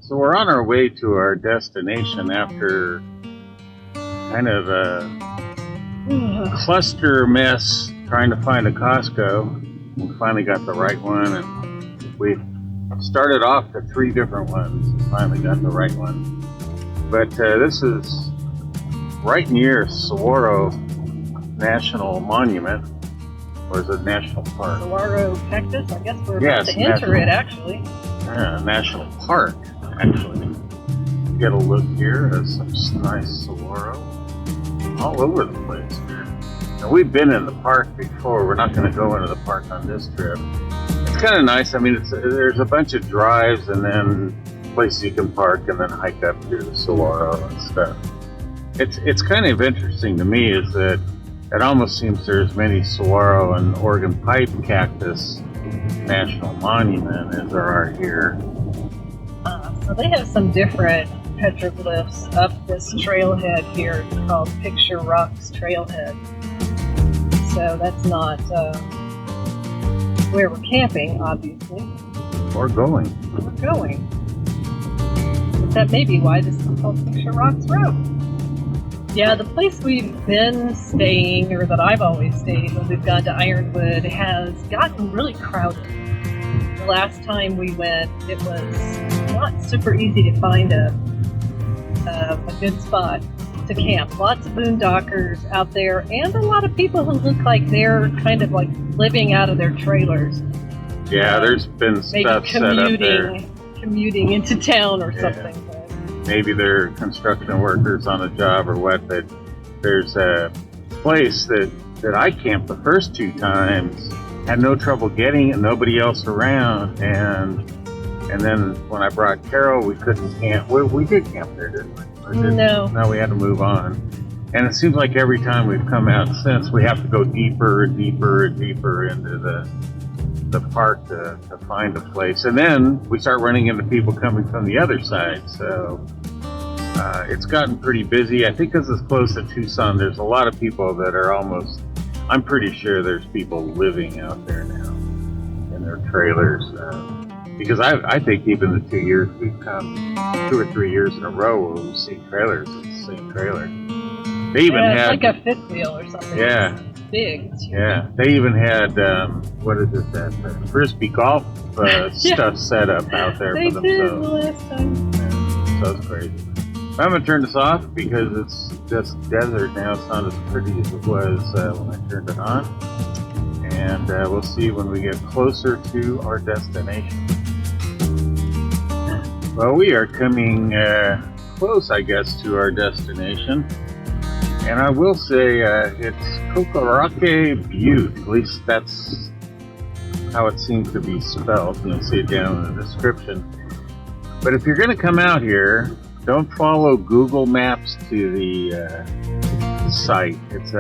So we're on our way to our destination after kind of a cluster mess trying to find a Costco. We finally got the right one, and we started off at 3 different ones and finally got the right one. But this is right near Saguaro National Monument, or is it National Park? Saguaro, Texas. I guess we're about to enter it, actually. Yeah, National Park, actually. Get a look here at some nice saguaro all over the place here. Now, we've been in the park before. We're not going to go into the park on this trip. It's kind of nice. I mean, there's a bunch of drives and then places you can park and then hike up through the saguaro and stuff. It's kind of interesting to me is that it almost seems there's many saguaro and Oregon pipe cactus national monument as there are here. So they have some different petroglyphs up this trailhead here. It's called Picture Rocks Trailhead. So that's not where we're camping, obviously. Or going. We're going. But that may be why this is called Picture Rocks Road. Yeah, the place we've been staying, or that I've always stayed when we've gone to Ironwood, has gotten really crowded. The last time we went, it was not super easy to find a good spot to camp. Lots of boondockers out there, and a lot of people who look like they're kind of like living out of their trailers. Yeah, there's been stuff set up there. Commuting into town or something. Maybe they're construction workers on a job or what, but there's a place that I camped the first 2 times, had no trouble getting it, nobody else around, and then when I brought Carol, we couldn't camp. We did camp there, didn't we? No. No, we had to move on. And it seems like every time we've come out since, we have to go deeper and deeper and deeper into the park to find a place. And then we start running into people coming from the other side. So it's gotten pretty busy. I think because it's close to Tucson, there's a lot of people that are almost, I'm pretty sure there's people living out there now in their trailers. Because I think even the 2 years we've come, 2 or 3 years in a row where we've seen trailers, it's the same trailer. They even had like a fifth wheel or something. Yeah. It's big. Yeah, they even had what is it? That frisbee golf stuff set up out there they for did themselves. the last time. Yeah, so it's crazy. I'm gonna turn this off because it's just desert now. It's not as pretty as it was when I turned it on. And we'll see when we get closer to our destination. Well, we are coming close, I guess, to our destination. And I will say it's Cocaraque Butte. At least that's how it seems to be spelled. You'll see it down in the description. But if you're going to come out here, don't follow Google Maps to the site. It's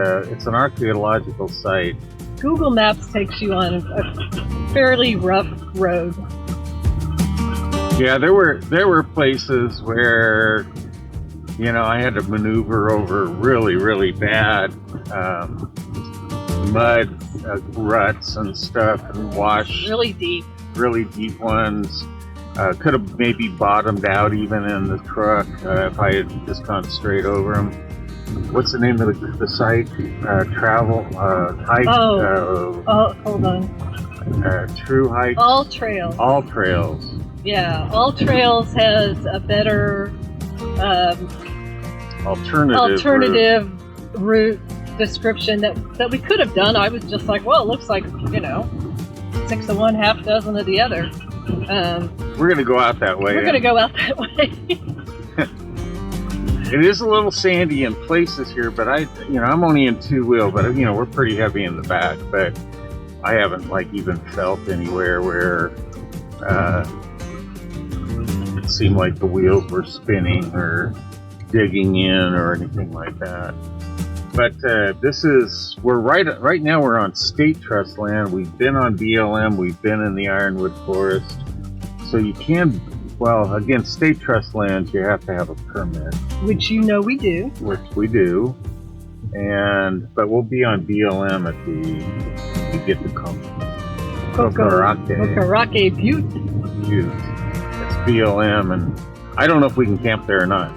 an archaeological site. Google Maps takes you on a fairly rough road. Yeah, there were places where, you know, I had to maneuver over really, really bad mud ruts and stuff and wash really deep ones. Could have maybe bottomed out even in the truck if I had just gone straight over them. What's the name of the site? Travel hike. Hold on. True Hike. All Trails. All Trails. Yeah, All Trails has a better alternative route description that we could have done. I was just like, well, it looks like, 6 of one, half dozen of the other. We're going to go out that way. We're going to go out that way. It is a little sandy in places here, but I'm only in 2-wheel, but we're pretty heavy in the back, but I haven't even felt anywhere where it seemed like the wheels were spinning or digging in or anything like that. But right now we're on state trust land. We've been on BLM, we've been in the Ironwood Forest. So you can, again, state trust lands, you have to have a permit. Which we do. Which we do. But we'll be on BLM at we get to Cocaraque Butte. It's BLM, and I don't know if we can camp there or not.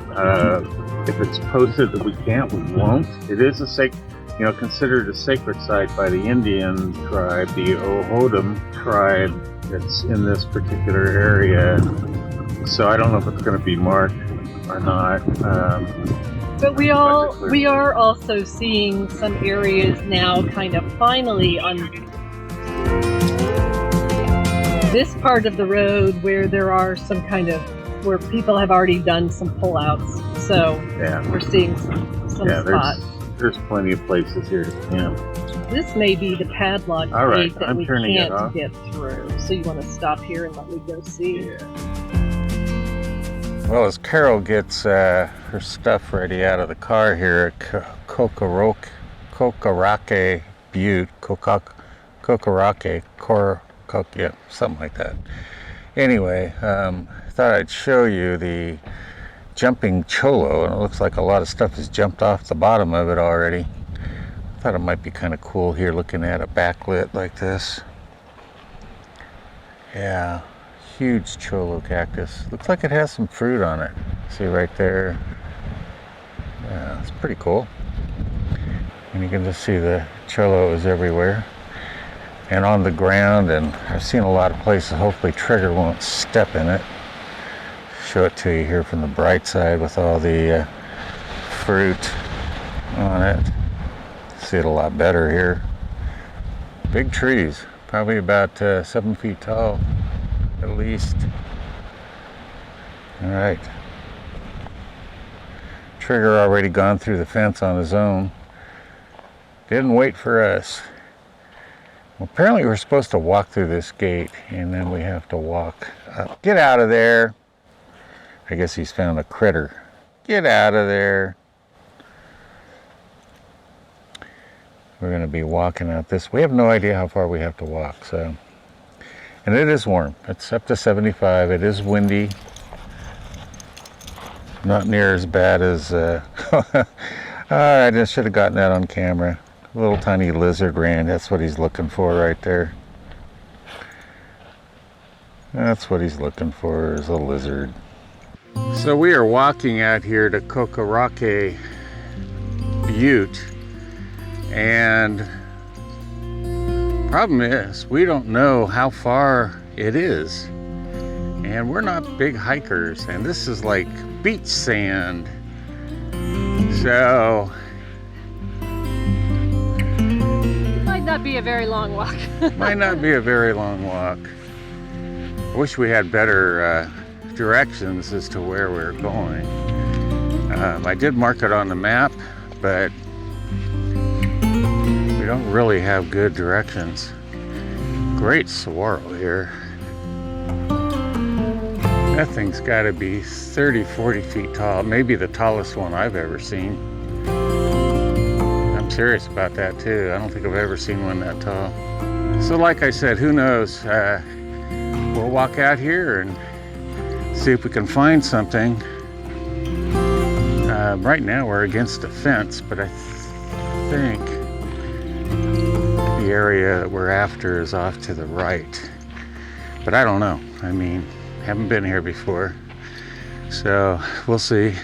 If it's posted that we can't, we won't. It is considered a sacred site by the Indian tribe, the Ohodum tribe that's in this particular area. So I don't know if it's going to be marked or not. But we are also seeing some areas now kind of finally on this part of the road where there are some kind of, where people have already done some pullouts. So yeah, we're seeing some spots. There's plenty of places here to camp. This may be the padlock All right, gate that I'm we turning it can't off. get through. So you want to stop here and let me go see? Yeah. Well, as Carol gets her stuff ready out of the car here at Cocaraque Butte, yeah, something like that. Anyway, thought I'd show you the jumping cholo, and it looks like a lot of stuff has jumped off the bottom of it already. Thought it might be kind of cool here looking at a backlit like this. Yeah, huge cholo cactus. Looks like it has some fruit on it. See right there? Yeah, it's pretty cool. And you can just see the cholos everywhere and on the ground, and I've seen a lot of places. Hopefully Trigger won't step in it. Show it to you here from the bright side with all the fruit on it. See it a lot better here. Big trees, probably about 7 feet tall at least. All right. Trigger already gone through the fence on his own. Didn't wait for us. Well, apparently we're supposed to walk through this gate and then we have to walk up. Get out of there. I guess he's found a critter. Get out of there. We're going to be walking out this. We have no idea how far we have to walk, so. And it is warm. It's up to 75. It is windy. Not near as bad as, I just should have gotten that on camera. A little tiny lizard ran. That's what he's looking for right there. That's what he's looking for, is a lizard. So we are walking out here to Cocaraque Butte, and problem is we don't know how far it is, and we're not big hikers, and this is like beach sand, so Might not be a very long walk. might not be a very long walk. I wish we had better directions as to where we're going. I did mark it on the map, but we don't really have good directions. Great saguaro here. That thing's got to be 30, 40 feet tall, maybe the tallest one I've ever seen. I'm serious about that too. I don't think I've ever seen one that tall. So like I said, who knows? We'll walk out here and see if we can find something. Right now we're against a fence, but I think the area that we're after is off to the right. But I don't know. I mean, haven't been here before, so we'll see.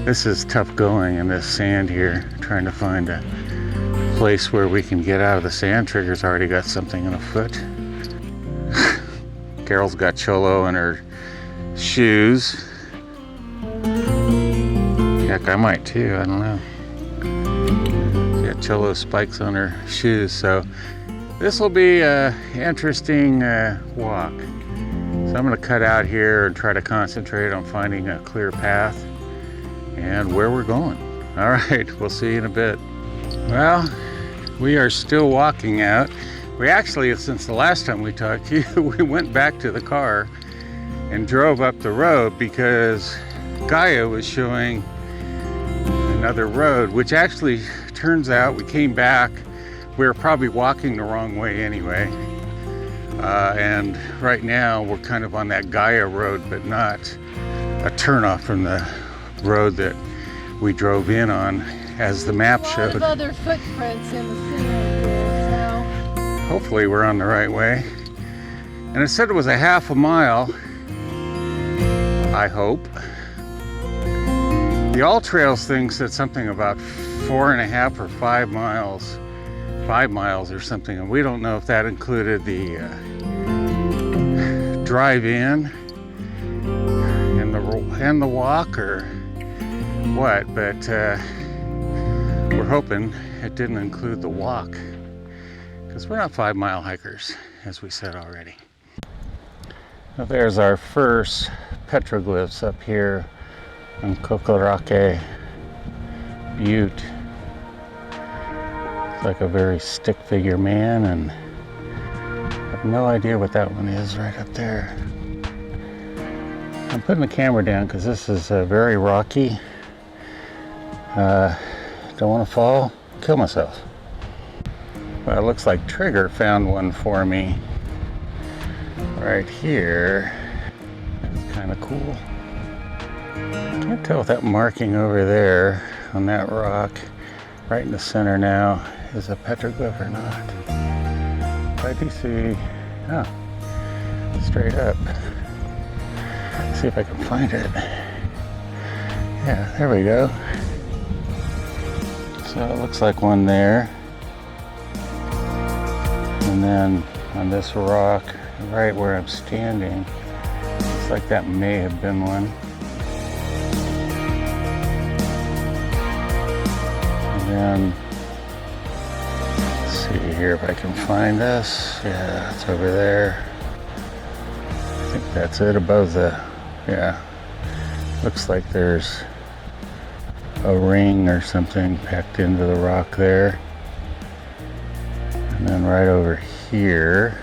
This is tough going in this sand here, trying to find a place where we can get out of the sand. Trigger's already got something in a foot. Carol's got cholo in her shoes. Heck, I might too, I don't know. She's got cholo spikes on her shoes, so this will be an interesting walk. So I'm going to cut out here and try to concentrate on finding a clear path and where we're going. All right, we'll see you in a bit. Well, we are still walking out. We actually, since the last time we talked to you, we went back to the car and drove up the road because Gaia was showing another road, which actually turns out we came back. We were probably walking the wrong way anyway. And right now we're kind of on that Gaia road, but not a turnoff from the road that we drove in on as the map showed. A lot of other footprints in the sand here, so. Hopefully we're on the right way. And it said it was a half a mile, I hope. The All Trails thing said something about 4.5 or 5 miles, 5 miles or something, and we don't know if that included the drive-in and the walk or what, but we're hoping it didn't include the walk, because we're not 5-mile hikers, as we said already. Now there's our first petroglyphs up here on Cocaraque Butte. It's like a very stick figure man, and I have no idea what that one is right up there. I'm putting the camera down because this is very rocky. Don't want to fall, kill myself. Well, it looks like Trigger found one for me right here. That's kind of cool. I can't tell if that marking over there on that rock right in the center now is a petroglyph or not. But I do see, straight up. Let's see if I can find it. Yeah, there we go. So it looks like one there. And then on this rock, right where I'm standing, looks like that may have been one. And then, let's see here if I can find this. Yeah, it's over there. I think that's it above the, yeah. Looks like there's a ring or something packed into the rock there. And then right over here,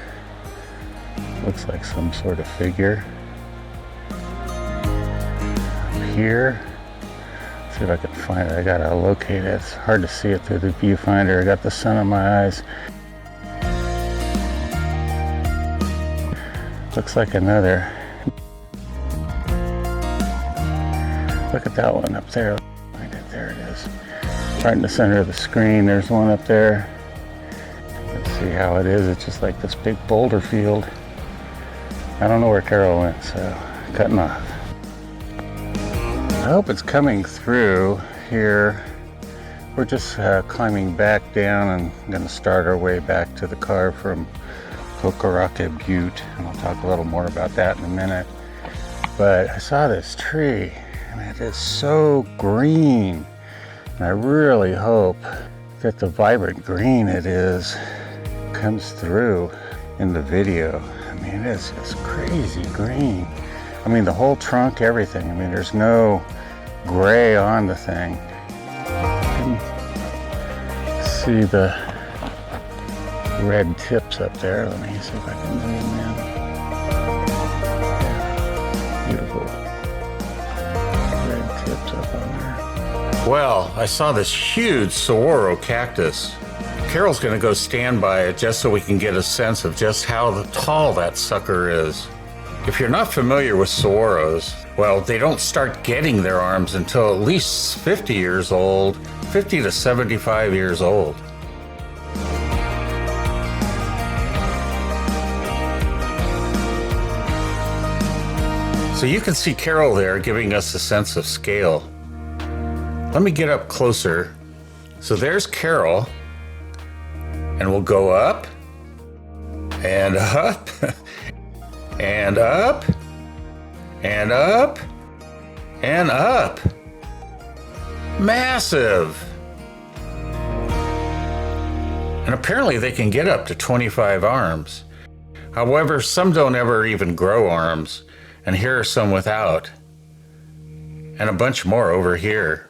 looks like some sort of figure. Up here, let's see if I can find it. I gotta locate it. It's hard to see it through the viewfinder. I got the sun on my eyes. Looks like another. Look at that one up there. Find it. There it is. Right in the center of the screen. There's one up there. Let's see how it is. It's just like this big boulder field. I don't know where Carol went, so cutting off. I hope it's coming through here. We're just climbing back down and going to start our way back to the car from Cocaraque Butte, and I'll talk a little more about that in a minute. But I saw this tree, and it is so green, and I really hope that the vibrant green it is comes through in the video. I mean, it's just crazy green. I mean, the whole trunk, everything. I mean, there's no gray on the thing. You can see the red tips up there. Let me see if I can zoom in. Yeah, beautiful red tips up on there. Well, I saw this huge saguaro cactus. Carol's gonna go stand by it just so we can get a sense of just how tall that sucker is. If you're not familiar with saguaros, well, they don't start getting their arms until at least 50 years old, 50 to 75 years old. So you can see Carol there giving us a sense of scale. Let me get up closer. So there's Carol, and we'll go up, and up, and up, and up, and up. Massive! And apparently they can get up to 25 arms. However, some don't ever even grow arms. And here are some without. And a bunch more over here.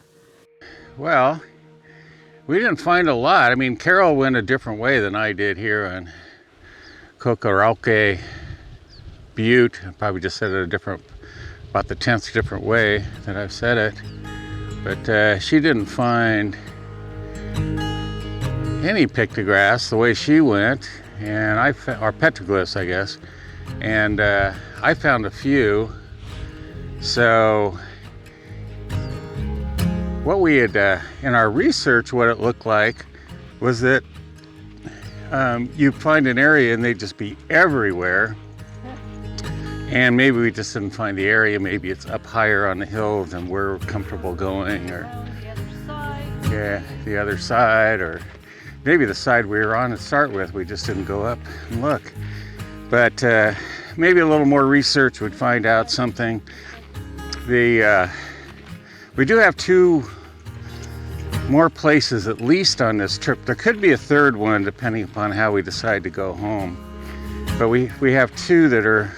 Well, we didn't find a lot. I mean, Carol went a different way than I did here on Cocaraque Butte. I probably just said it about the 10th different way that I've said it. But she didn't find any pictographs the way she went, and or petroglyphs, I guess. And I found a few. So what we had in our research, what it looked like was that you find an area and they'd just be everywhere, And maybe we just didn't find the area. Maybe it's up higher on the hill than we're comfortable going, or yeah, the other side, or maybe the side we were on to start with, we just didn't go up and look. But maybe a little more research would find out something. We do have 2 more places at least on this trip. There could be a third one depending upon how we decide to go home. But we have 2 that are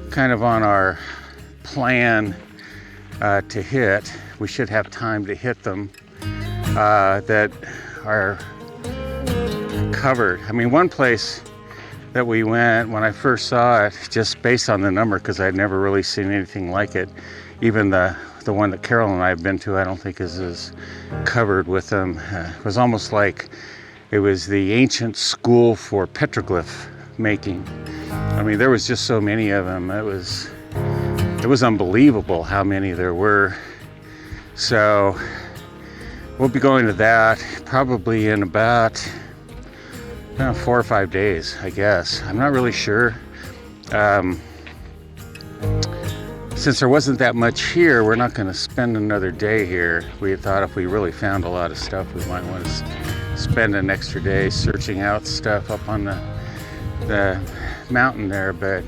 kind of on our plan to hit. We should have time to hit them that are covered. I mean, one place that we went, when I first saw it, just based on the number, because I'd never really seen anything like it, even the one that Carol and I have been to, I don't think is as covered with them. It was almost like it was the ancient school for petroglyph making. I mean, there was just so many of them. It was unbelievable how many there were. So we'll be going to that probably in about 4 or 5 days, I guess. I'm not really sure. Since there wasn't that much here, we're not going to spend another day here. We had thought if we really found a lot of stuff, we might want to spend an extra day searching out stuff up on the mountain there, but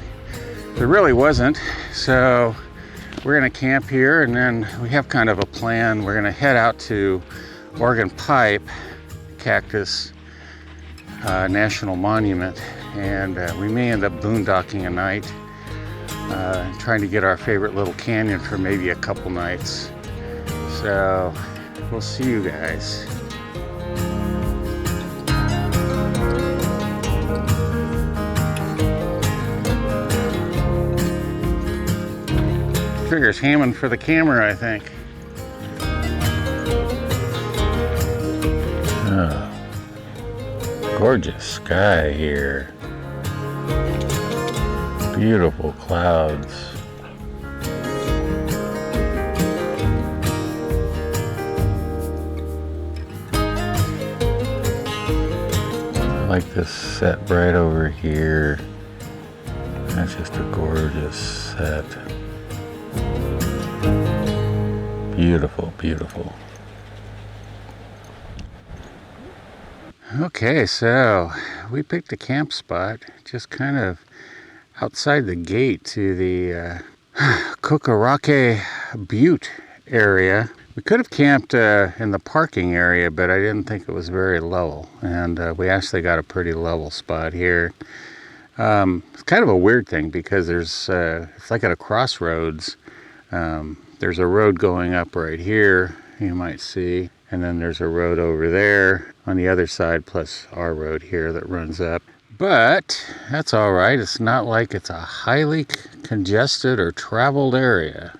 there really wasn't. So we're going to camp here, and then we have kind of a plan. We're going to head out to Oregon Pipe Cactus National Monument, and we may end up boondocking a night, trying to get our favorite little canyon for maybe a couple nights. So we'll see you guys. Trigger's hamming for the camera, I think. Oh, gorgeous sky here. Beautiful clouds. I like this set right over here. That's just a gorgeous set. Beautiful, beautiful. Okay, so we picked a camp spot just kind of outside the gate to the Cocaraque Butte area. We could have camped in the parking area, but I didn't think it was very level, and we actually got a pretty level spot here. It's kind of a weird thing because there's it's like at a crossroads. There's a road going up right here, you might see, and then there's a road over there on the other side, plus our road here that runs up. But that's all right. It's not like it's a highly congested or traveled area.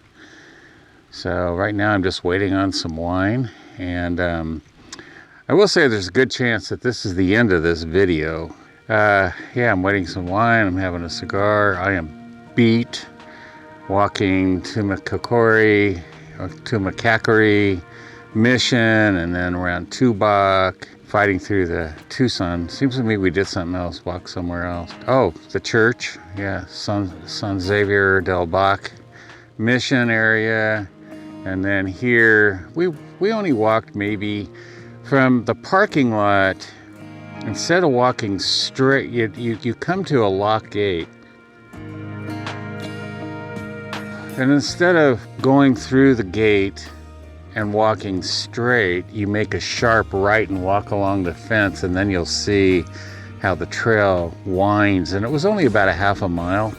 So right now I'm just waiting on some wine, and I will say there's a good chance that this is the end of this video. Yeah, I'm waiting some wine. I'm having a cigar. I am beat. Walking to Macacori, or to Macacori Mission, and then around Tubac, fighting through the Tucson. Seems to me we did something else, walk somewhere else. Oh, the church, yeah, San Xavier del Bac Mission area. And then here, we only walked maybe from the parking lot. Instead of walking straight, you come to a lock gate. And instead of going through the gate and walking straight, you make a sharp right and walk along the fence, and then you'll see how the trail winds. And it was only about a half a mile.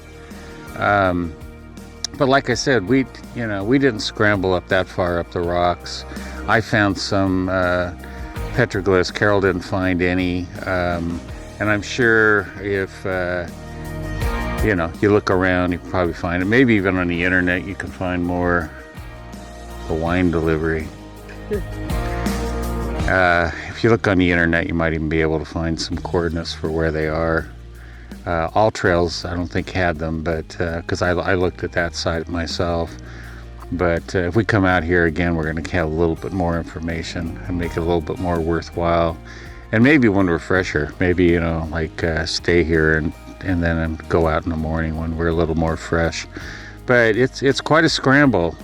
But like I said, we didn't scramble up that far up the rocks. I found some petroglyphs. Carol didn't find any. And I'm sure if you look around, you can probably find it. Maybe even on the internet, you can find more. The wine delivery. If you look on the internet, you might even be able to find some coordinates for where they are. All Trails, I don't think had them, but because I looked at that site myself. But if we come out here again, we're going to have a little bit more information and make it a little bit more worthwhile. And maybe one refresher. Maybe, stay here and and then go out in the morning when we're a little more fresh. But it's quite a scramble.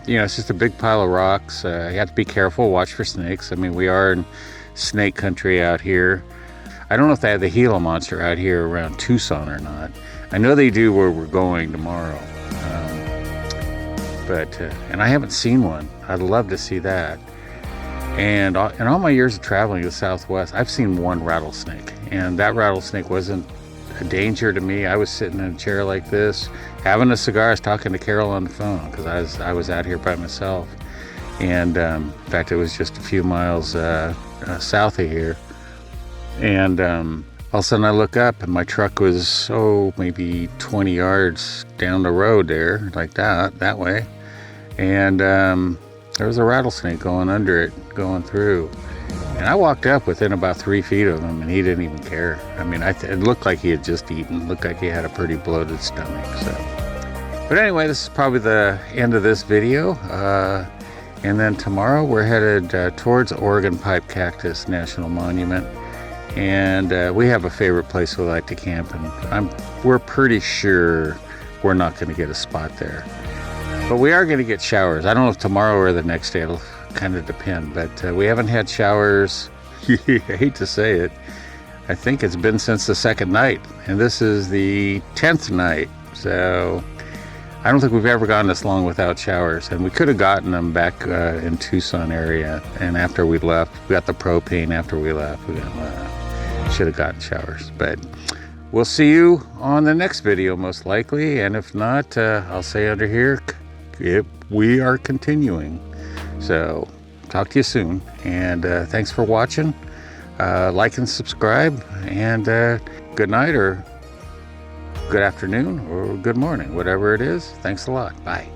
It's just a big pile of rocks. You have to be careful, watch for snakes. I mean, we are in snake country out here. I don't know if they have the Gila monster out here around Tucson or not. I know they do where we're going tomorrow. And I haven't seen one. I'd love to see that. And in all my years of traveling to the Southwest, I've seen one rattlesnake. And that rattlesnake wasn't a danger to me. I was sitting in a chair like this, having a cigar. I was talking to Carol on the phone because I was out here by myself. And in fact, it was just a few miles south of here. And all of a sudden I look up and my truck was, maybe 20 yards down the road there, like that way. And there was a rattlesnake going under it, going through. And I walked up within about 3 feet of him, and he didn't even care. I mean, it looked like he had just eaten. Looked like he had a pretty bloated stomach. But anyway, this is probably the end of this video. And then tomorrow we're headed towards Oregon Pipe Cactus National Monument. And we have a favorite place we like to camp, and we're pretty sure we're not going to get a spot there. But we are going to get showers. I don't know if tomorrow or the next day, it'll kind of depend. But we haven't had showers, I hate to say it, I think it's been since the second night. And this is the 10th night. So I don't think we've ever gone this long without showers. And we could have gotten them back in Tucson area. And after we left, we got the propane after we left. We should have gotten showers. But we'll see you on the next video, most likely. And if not, I'll say under here, we are continuing. So talk to you soon. And thanks for watching. Like and subscribe. And good night or good afternoon or good morning, whatever it is. Thanks a lot. Bye.